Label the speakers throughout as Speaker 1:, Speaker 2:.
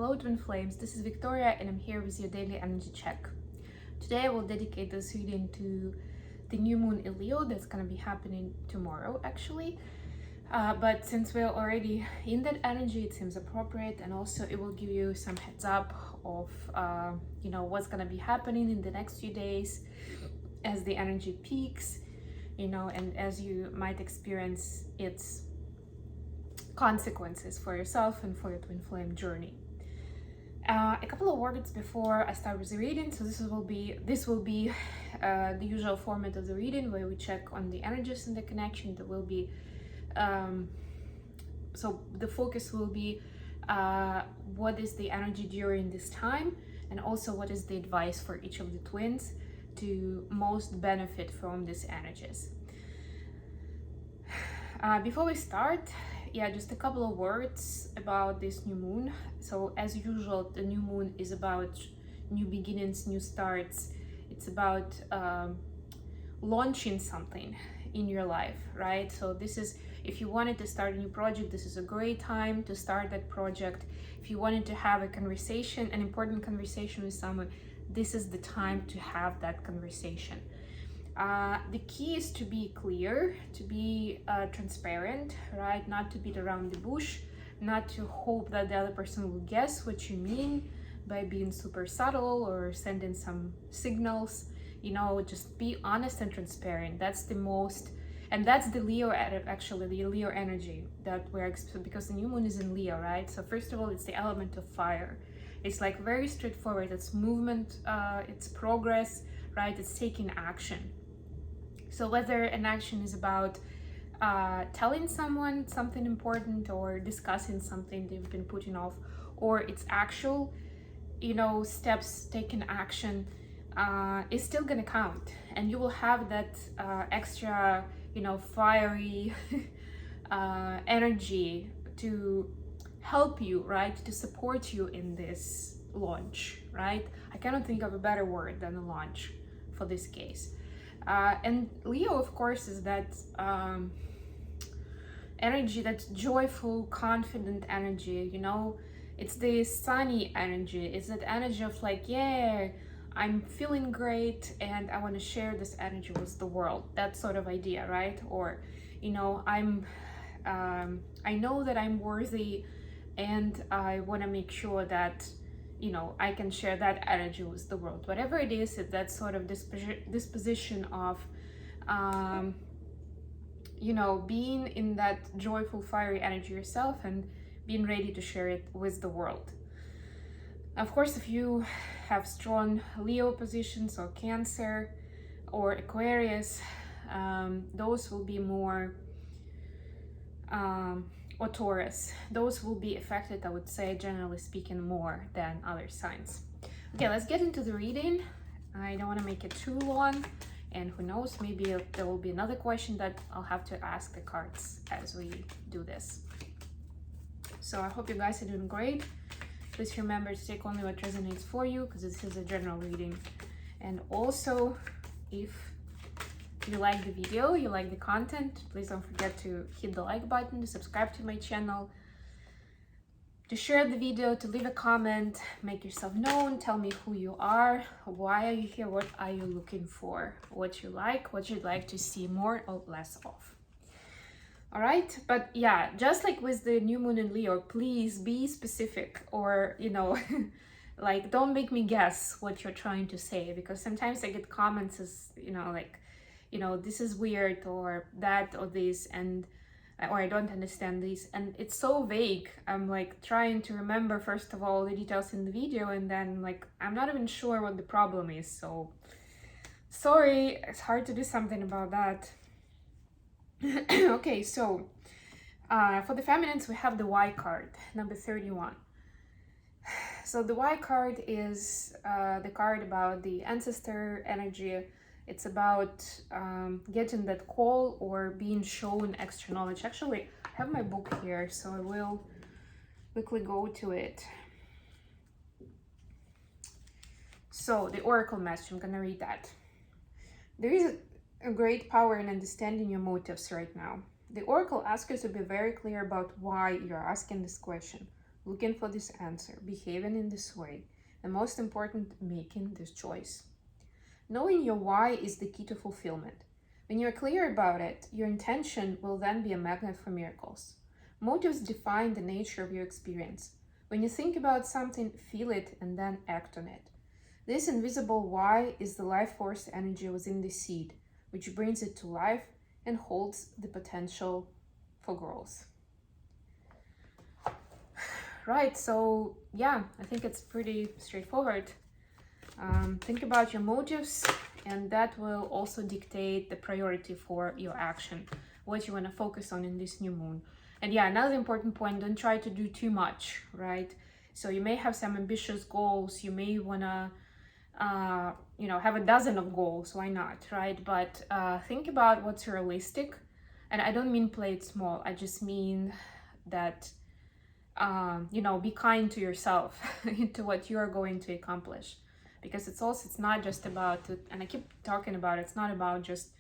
Speaker 1: Hello Twin Flames, this is Victoria and I'm here with your daily energy check. Today I will dedicate this reading to the new moon in Leo that's going to be happening tomorrow actually. But since we're already in that energy, it seems appropriate, and also it will give you some heads up of what's going to be happening in the next few days as the energy peaks, and as you might experience its consequences for yourself and for your twin flame journey. A couple of words before I start with the reading. So this will be the usual format of the reading, where we check on the energies and the connection. There will be so the focus will be what is the energy during this time, and also what is the advice for each of the twins to most benefit from these energies. Before we start, just a couple of words about this new moon. So as usual, the new moon is about new beginnings, new starts. It's about launching something in your life, right? So this is, if you wanted to start a new project, this is a great time to start that project. If you wanted to have a conversation, an important conversation with someone, this is the time to have that conversation. The key is to be clear, to be transparent, right? Not to beat around the bush, not to hope that the other person will guess what you mean by being super subtle or sending some signals. Just be honest and transparent. That's the most, and that's the Leo, actually, the Leo energy that we're, because the new moon is in Leo, right? So first of all, it's the element of fire. It's like very straightforward. It's movement, it's progress, right? It's taking action. So whether an action is about telling someone something important or discussing something they've been putting off, or it's actual, steps, taking action, is still gonna count, and you will have that extra, fiery energy to help you, right? To support you in this launch, right? I cannot think of a better word than a launch for this case. And Leo, of course, is that energy, that joyful, confident energy, it's the sunny energy. It's that energy of like, yeah, I'm feeling great and I want to share this energy with the world. That sort of idea, right? Or, I know that I'm worthy and I want to make sure that I can share that energy with the world. Whatever it is, it's that sort of disposition of, being in that joyful, fiery energy yourself and being ready to share it with the world. Of course, if you have strong Leo positions or Cancer or Aquarius, those will be more, or Taurus, those will be affected, I would say, generally speaking, more than other signs. Okay, let's get into the reading. I don't want to make it too long, and who knows, maybe there will be another question that I'll have to ask the cards as we do this. So I hope you guys are doing great. Please remember to take only what resonates for you, because this is a general reading. And also, if you like the video, you like the content, please don't forget to hit the like button, to subscribe to my channel, to share the video, to leave a comment, make yourself known, tell me who you are, why are you here, what are you looking for, what you like, what you'd like to see more or less of. All right, but yeah, just like with the new moon in Leo, please be specific, or like, don't make me guess what you're trying to say, because sometimes I get comments as this is weird, or that, or this, and or I don't understand this, and it's so vague. I'm like trying to remember first of all the details in the video, and then like I'm not even sure what the problem is. So sorry, it's hard to do something about that. Okay, so for the feminines we have the Y card, number 31. So the Y card is the card about the ancestor energy. It's about getting that call or being shown extra knowledge. Actually, I have my book here, so I will quickly go to it. So the oracle message, I'm gonna read that. There is a great power in understanding your motives right now. The oracle asks you to be very clear about why you're asking this question. looking for this answer, behaving in this way, and most important, making this choice. Knowing your why is the key to fulfillment. When you're clear about it, your intention will then be a magnet for miracles. Motives define the nature of your experience. When you think about something, feel it and then act on it. This invisible why is the life force energy within the seed, which brings it to life and holds the potential for growth. Right, so yeah, I think it's pretty straightforward. Think about your motives, and that will also dictate the priority for your action, what you want to focus on in this new moon. And yeah, another important point, don't try to do too much, right? So you may have some ambitious goals, you may want to have a dozen of goals, why not, right? But think about what's realistic. And I don't mean play it small, I just mean that be kind to yourself to what you are going to accomplish, because it's not just about it, and I keep talking about it's not about just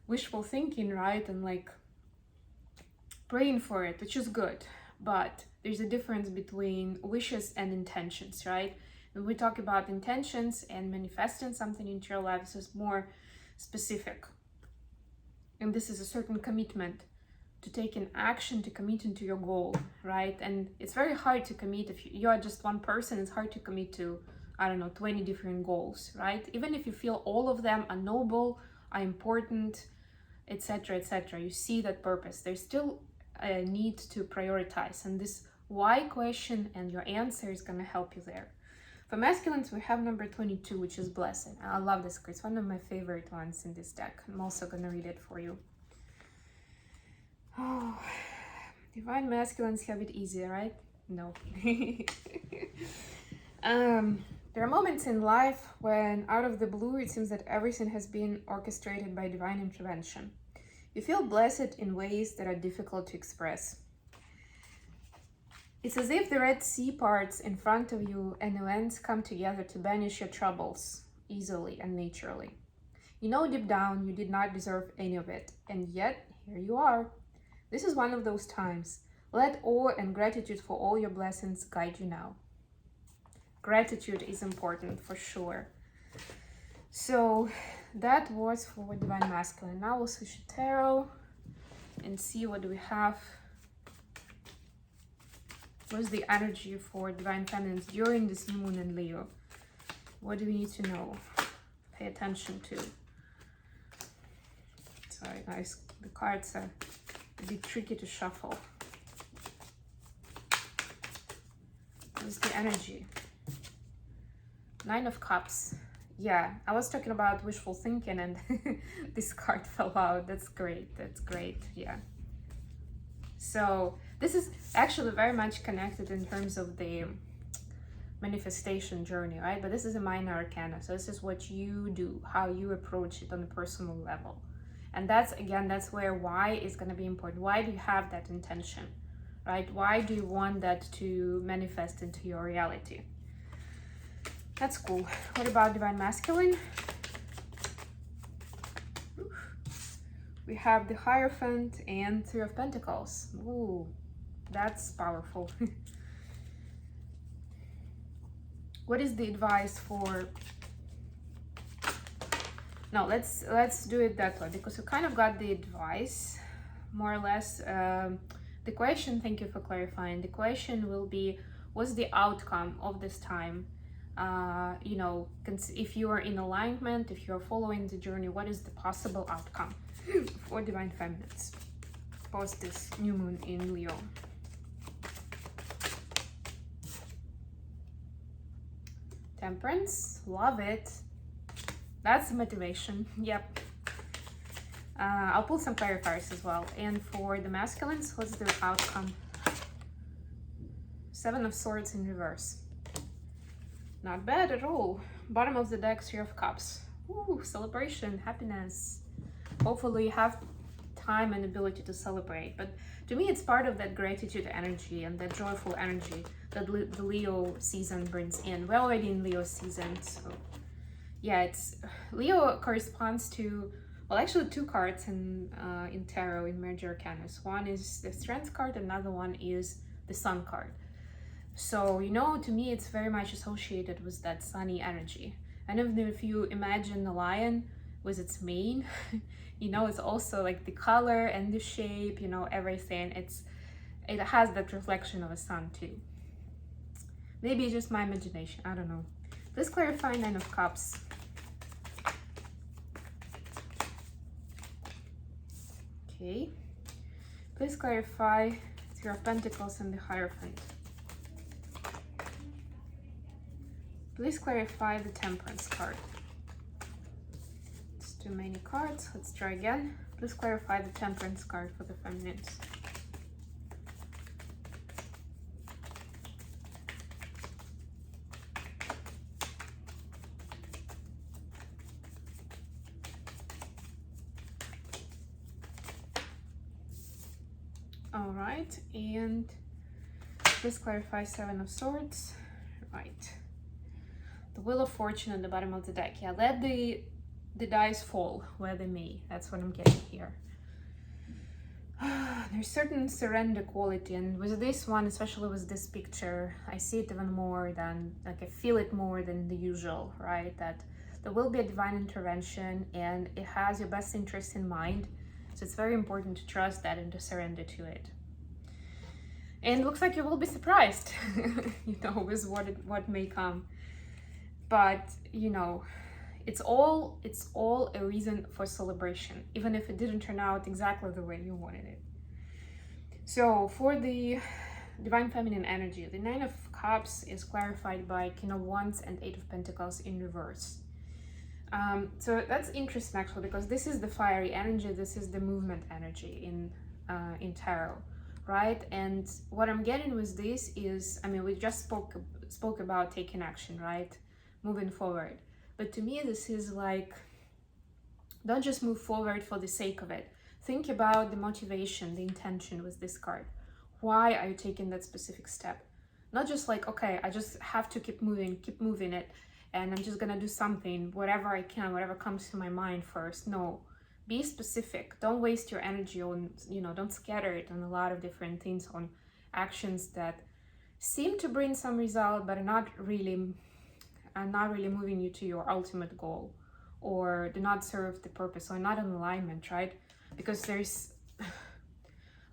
Speaker 1: wishful thinking, right? And like praying for it, which is good, but there's a difference between wishes and intentions, right? When we talk about intentions and manifesting something into your life, this is more specific, and this is a certain commitment to take an action, to commit into your goal, right? And it's very hard to commit if you are just one person. It's hard to commit to, 20 different goals, right? Even if you feel all of them are noble, are important, etc., etc., you see that purpose, there's still a need to prioritize, and this why question and your answer is going to help you there. For masculines, we have number 22, which is blessing. I love this card. It's one of my favorite ones in this deck. I'm also going to read it for you. Oh, divine masculines have it easy, right? No. There are moments in life when out of the blue it seems that everything has been orchestrated by divine intervention. You feel blessed in ways that are difficult to express. It's as if the Red Sea parts in front of you and events come together to banish your troubles easily and naturally. You know deep down you did not deserve any of it, and yet here you are. This is one of those times. Let awe and gratitude for all your blessings guide you now. Gratitude is important for sure. So that was for divine masculine. Now we'll switch to tarot and see what do we have. What's the energy for divine feminines during this new moon in Leo? What do we need to know? Pay attention to. Sorry guys, the cards are a bit tricky to shuffle. What's the energy? Nine of Cups. Yeah, I was talking about wishful thinking and this card fell out. That's great. That's great. Yeah. So this is actually very much connected in terms of the manifestation journey, right? But this is a minor arcana. So this is what you do, how you approach it on a personal level. And that's, again, that's where why is going to be important. Why do you have that intention, right? Why do you want that to manifest into your reality? That's cool. What about divine masculine? We have the Hierophant and Three of Pentacles. Ooh, that's powerful. What is the advice for... No, let's do it that way, because we kind of got the advice, more or less. The question, thank you for clarifying, the question will be, what's the outcome of this time? If you are in alignment, if you're following the journey, what is the possible outcome for divine feminines post this new moon in Leo? Temperance, love it. That's the motivation. Yep. I'll pull some clarifiers as well. And for the masculines, what's the outcome? Seven of Swords in reverse. Not bad at all. Bottom of the deck, Three of Cups. Ooh, celebration, happiness. Hopefully you have time and ability to celebrate. But to me, it's part of that gratitude energy and that joyful energy that the Leo season brings in. We're already in Leo season, so yeah, it's Leo corresponds to, well, actually two cards in tarot, in major arcanas. One is the Strength card, another one is the Sun card. So, you know, to me, it's very much associated with that sunny energy. And even if you imagine the lion with its mane, you know, it's also like the color and the shape, you know, everything. It has that reflection of a sun too. Maybe it's just my imagination, I don't know. Please clarify Nine of Cups. Okay. Please clarify Three of Pentacles and the Hierophant. Please clarify the Temperance card. It's too many cards. Let's try again. Please clarify the Temperance card for the feminines. All right, and please clarify Seven of Swords. Right. The Wheel of Fortune at the bottom of the deck. Yeah, let the dice fall where they may. That's what I'm getting here. There's certain surrender quality, and with this one, especially with this picture, I see it even more than, like I feel it more than the usual, right? That there will be a divine intervention and it has your best interest in mind. So it's very important to trust that and to surrender to it. And it looks like you will be surprised, you know, with what may come. But, you know, it's all a reason for celebration, even if it didn't turn out exactly the way you wanted it. So for the Divine Feminine energy, the Nine of Cups is clarified by King of Wands and Eight of Pentacles in reverse. So that's interesting actually, because this is the fiery energy, this is the movement energy in tarot, right? And what I'm getting with this is, I mean, we just spoke about taking action, right? Moving forward. But to me, this is like, don't just move forward for the sake of it. Think about the motivation, the intention with this card. Why are you taking that specific step? Not just like, okay, I just have to keep moving it, and I'm just gonna do something, whatever I can, whatever comes to my mind first. No, be specific. Don't waste your energy on, you know, don't scatter it on a lot of different things, on actions that seem to bring some result, but are not really moving you to your ultimate goal, or do not serve the purpose, or not in alignment, right? Because there's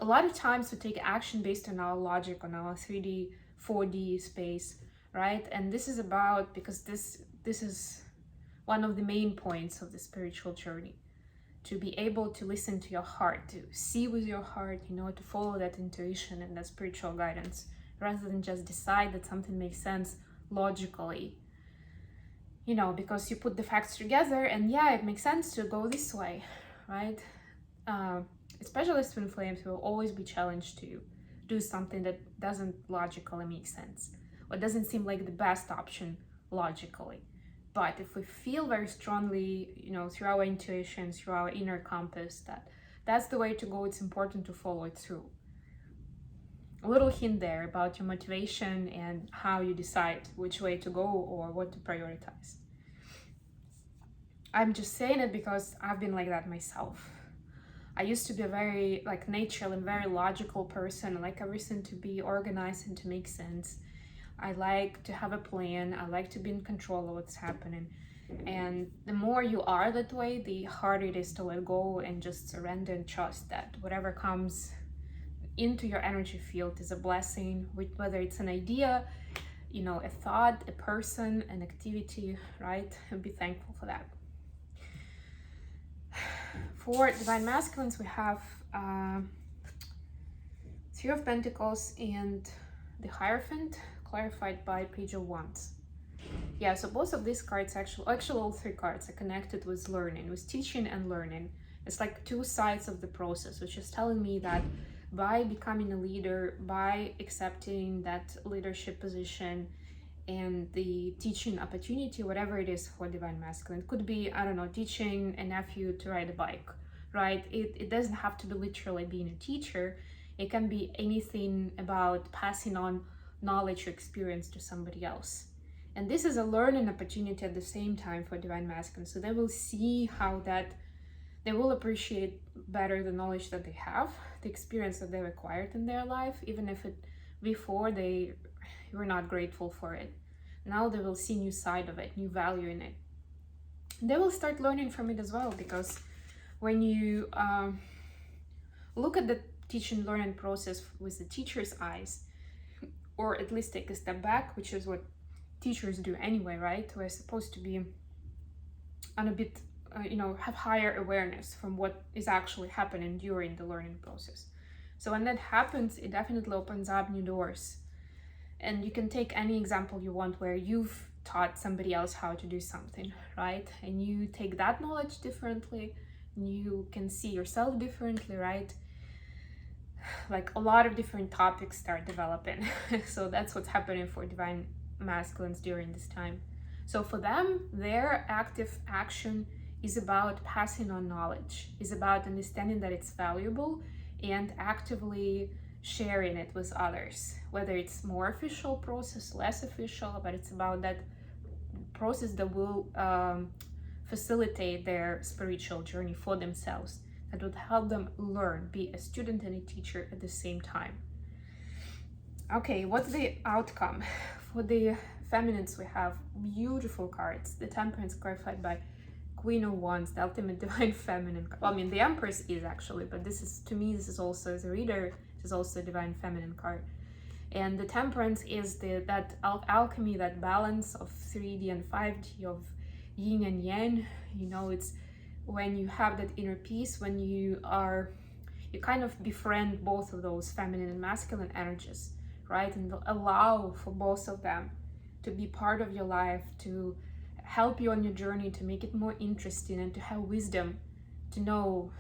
Speaker 1: a lot of times we take action based on our logic, on our 3D, 4D space, right? And this is about, because this is one of the main points of the spiritual journey, to be able to listen to your heart, to see with your heart, you know, to follow that intuition and that spiritual guidance, rather than just decide that something makes sense logically, you know, because you put the facts together and yeah, it makes sense to go this way, right? Especially as twin flames, will always be challenged to do something that doesn't logically make sense, or doesn't seem like the best option logically. But if we feel very strongly, you know, through our intuition, through our inner compass, that that's the way to go, it's important to follow it through. A little hint there about your motivation and how you decide which way to go or what to prioritize. I'm just saying it because I've been like that myself. I used to be a very like natural and very logical person. I like everything to be organized and to make sense. I like to have a plan. I like to be in control of what's happening. And the more you are that way, the harder it is to let go and just surrender and trust that whatever comes into your energy field is a blessing, whether it's an idea, you know, a thought, a person, an activity, right? And be thankful for that. For Divine Masculines, we have Three of Pentacles and the Hierophant, clarified by Page of Wands. Yeah, so both of these cards, actually all three cards are connected with learning, with teaching and learning. It's like two sides of the process, which is telling me that by becoming a leader, by accepting that leadership position and the teaching opportunity, whatever it is for Divine Masculine, it could be, I don't know, teaching a nephew to ride a bike, right? It doesn't have to be literally being a teacher. It can be anything about passing on knowledge or experience to somebody else. And this is a learning opportunity at the same time for Divine Masculine. So they will see how that, they will appreciate better the knowledge that they have, the experience that they've acquired in their life, even if it before they you were not grateful for it. Now they will see new side of it, new value in it. They will start learning from it as well, because when you look at the teaching learning process with the teacher's eyes, or at least take a step back, which is what teachers do anyway, right? We're supposed to be on a bit, have higher awareness from what is actually happening during the learning process. So when that happens, it definitely opens up new doors. And you can take any example you want where you've taught somebody else how to do something, right? And you take that knowledge differently, and you can see yourself differently, right? Like a lot of different topics start developing. So that's what's happening for divine masculines during this time. So for them, their active action is about passing on knowledge, is about understanding that it's valuable and actively sharing it with others, whether it's more official process, less official, but it's about that process that will facilitate their spiritual journey for themselves, that would help them learn, be a student and a teacher at the same time. Okay, what's the outcome? For the feminines, we have beautiful cards. The Temperance clarified by Queen of Wands, the ultimate divine feminine. Well, I mean, the Empress is actually, but this is, to me, this is also, as a reader, this is also a divine feminine card. And the Temperance is that alchemy, that balance of 3D and 5D, of yin and yang. It's when you have that inner peace, when you kind of befriend both of those feminine and masculine energies, right? And allow for both of them to be part of your life, to help you on your journey, to make it more interesting, and to have wisdom to know,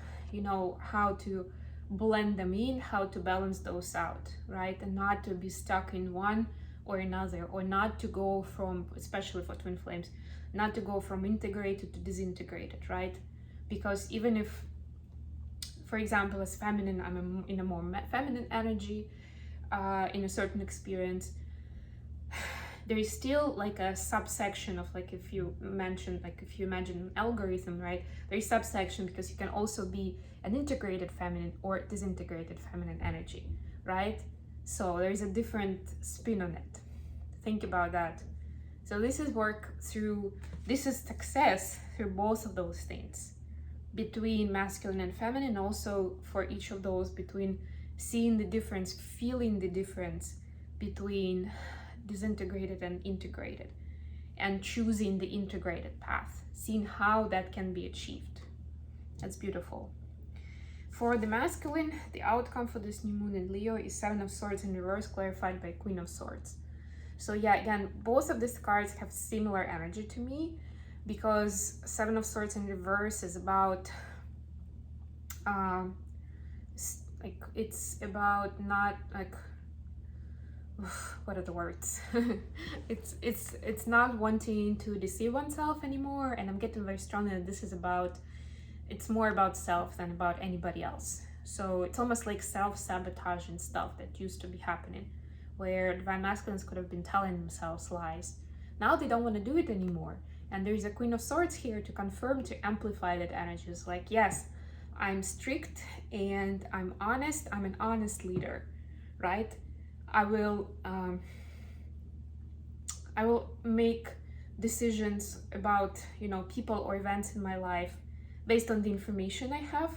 Speaker 1: how to blend them in, how to balance those out, right? And not to be stuck in one or another, or not to go from, especially for twin flames, not to go from integrated to disintegrated, right? Because even if, for example, as feminine, I'm in a more feminine energy, in a certain experience, there is still like a subsection of, like, if you imagine an algorithm, right? There is subsection, because you can also be an integrated feminine or disintegrated feminine energy, right? So there is a different spin on it. Think about that. So this is this is success through both of those things, between masculine and feminine, also for each of those, between seeing the difference, feeling the difference between disintegrated and integrated, and choosing the integrated path, seeing how that can be achieved. That's beautiful. For the masculine, the outcome for this new moon in Leo is Seven of Swords in reverse, clarified by Queen of Swords. So yeah, again, both of these cards have similar energy to me, because Seven of Swords in reverse is about it's about not like, what are the words? it's not wanting to deceive oneself anymore, and I'm getting very strongly that this is it's more about self than about anybody else. So it's almost like self-sabotage and stuff that used to be happening, where divine masculines could have been telling themselves lies. Now they don't want to do it anymore, and there is a Queen of Swords here to confirm, to amplify that energy. It's like, yes, I'm strict and I'm honest, I'm an honest leader, right? I will make decisions about, people or events in my life based on the information I have.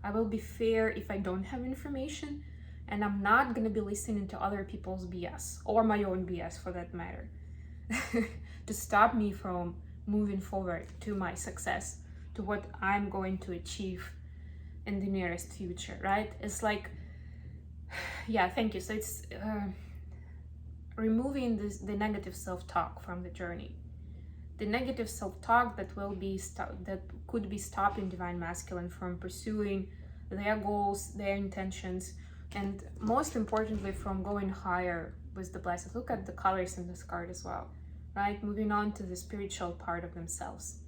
Speaker 1: I will be fair if I don't have information, and I'm not going to be listening to other people's BS, or my own BS for that matter, to stop me from moving forward to my success, to what I'm going to achieve in the nearest future, right? It's like, yeah, thank you. So it's removing the negative self-talk from the journey. The negative self-talk that could be stopping divine masculine from pursuing their goals, their intentions, and most importantly, from going higher with the blessed. Look at the colors in this card as well, right? Moving on to the spiritual part of themselves.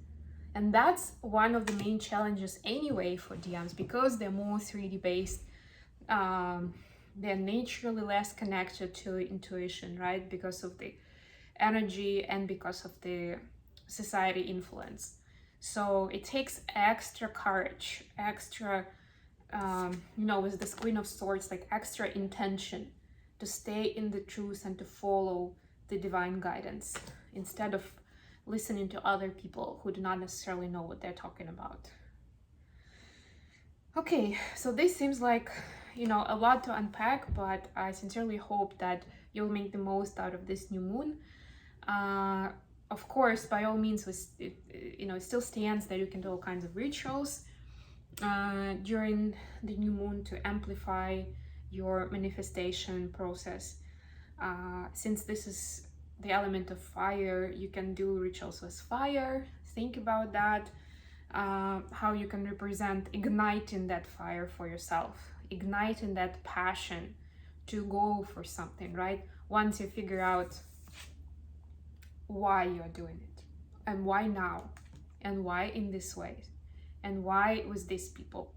Speaker 1: And that's one of the main challenges anyway for DMs, because they're more 3D based. They're naturally less connected to intuition, right? Because of the energy and because of the society influence. So it takes extra courage, extra, with this Queen of Swords, like extra intention to stay in the truth and to follow the divine guidance instead of listening to other people who do not necessarily know what they're talking about. Okay, so this seems like, you know, a lot to unpack, but I sincerely hope that you'll make the most out of this new moon. Of course, by all means, it still stands that you can do all kinds of rituals during the new moon to amplify your manifestation process. Since this is the element of fire, you can do rituals with fire. Think about that, how you can represent igniting that fire for yourself, igniting that passion to go for something, right? Once you figure out why you're doing it, and why now, and why in this way, and why with these people.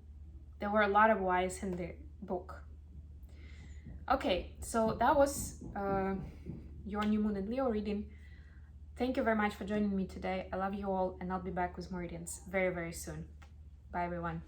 Speaker 1: There were a lot of whys in the book. Okay, so that was your new moon and Leo reading. Thank you very much for joining me today. I love you all, and I'll be back with more readings very, very soon. Bye, everyone.